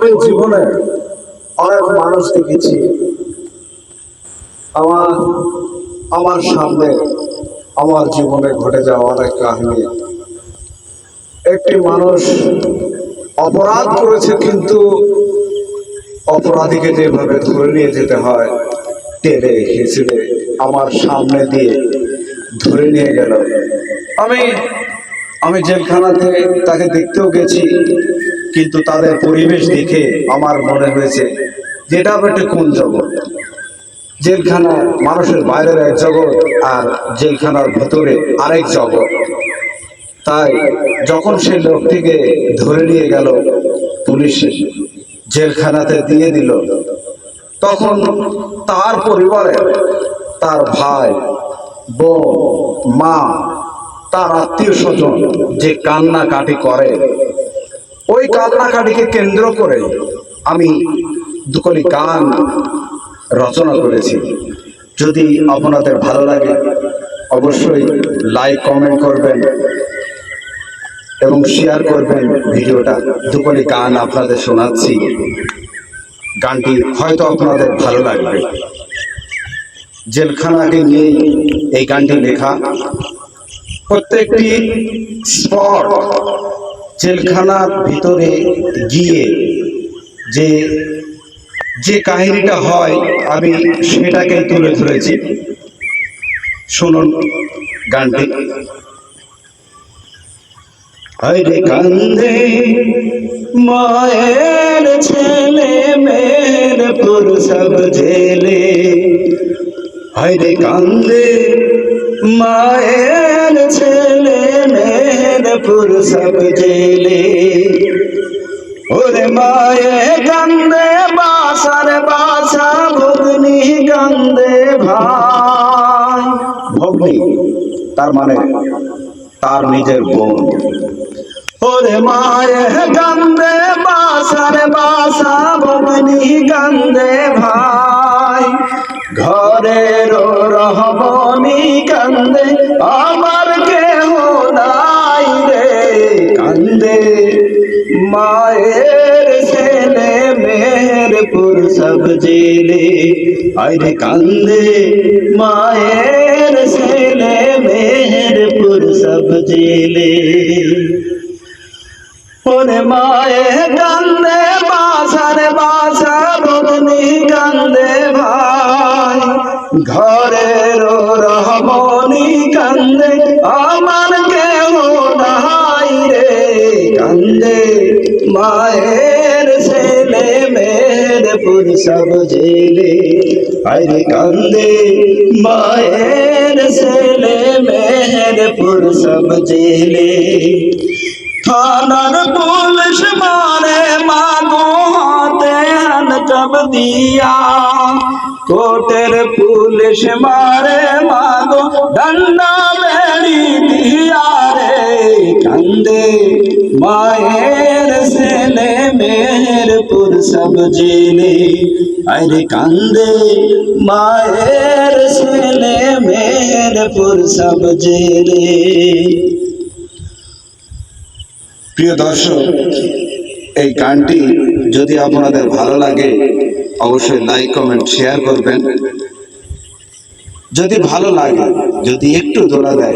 আমি জীবনে অনেক মানুষ দেখেছি। আমার আমার সামনে আমার জীবনে ঘটে যাওয়া অনেক কাহিনী। একটি মানুষ অপরাধ করেছে, কিন্তু অপরাধীকে যেভাবে ধরে নিয়ে যেতে হয় টেনে হিঁচড়ে আমার সামনে দিয়ে ধরে নিয়ে গেল। আমি আমি জেলখানাতে তাকে দেখতেও গেছি, কিন্তু তাদের পরিবেশ দেখে আমার মনে হয়েছে যে এটা একটা কোন জগৎ। জেলখানা মানুষের বাইরের এক জগৎ, আর জেলখানার ভিতরে আরেক জগৎ। তাই যখন সেই লোকটিকে ধরে নিয়ে গেল পুলিশ, জেলখানাতে দিয়ে দিল, তখন তার পরিবারে তার ভাই, বোন, মা, তার আত্মীয় স্বজন যে কান্নাকাটি করে, ওই কান্নাকাটিকে কেন্দ্র করে আমি দুকলি গান রচনা করেছি। যদি আপনাদের ভালো লাগে অবশ্যই লাইক কমেন্ট করবেন এবং শেয়ার করবেন ভিডিওটা। দুকলি গান আপনাদের শোনাচ্ছি, গানটি হয়তো আপনাদের ভালো লাগবে। জেলখানাকে নিয়ে এই গানটি লেখা। প্রত্যেকটি স্পট জেলখানার ভিতরে গিয়ে যে যে কাহিনীটা হয় আমি সেটাকে তুলে ধরেছি। শুনুন গানটি। হরে কান্দে মায়ের ছেলে মেহেরপুর সব জেলে, হরে কান্দে মায়ের ছেলে মেহেরপুর সব জেলে। ওরে মায়ে কান্দে বাসার বাসা ভগ্নি কান্দে ভাই। ভগ্নি তার মানে তার নিজের বোন। ওরে মায়ে কান্দে বাসার বাসা ভগ্নি কান্দে ভাই। ঘরের রহমনি কান্দে আমার কেহ নাই রে। কান্দে মায়ের ছেলে মেহেরপুর সব জেলে, আরে কান্দে মায়ের ছেলে মেহেরপুর সব জেলে। ওরে মায়ে কান্দে বাসার বাসা ভগ্নি কান্দে ভাই। ঘরের রহমনি কান্দে আমার কেহ নাই রে। কান্দে মায়ের ছেলে মেহেরপুর সব জেলে, আরে কান্দে মায়ের ছেলে মেহেরপুর সব জেলে। থানার পুলিশ মারে মাগো হাতে হানকাব দিয়া, কোর্টের পুলিশ মারে মাগো ডান্ডা বেড়ি দিয়া রে। কান্দে মায়ের ছেলে মেহেরপুর সব জেলে, আরে কান্দে মায়ের ছেলে মেহেরপুর সব জেলে। প্রিয় দর্শক, এই গানটি যদি আপনাদের ভালো লাগে অবশ্যই লাইক কমেন্ট শেয়ার করবেন। যদি ভালো লাগে, যদি একটু দোলা দেয়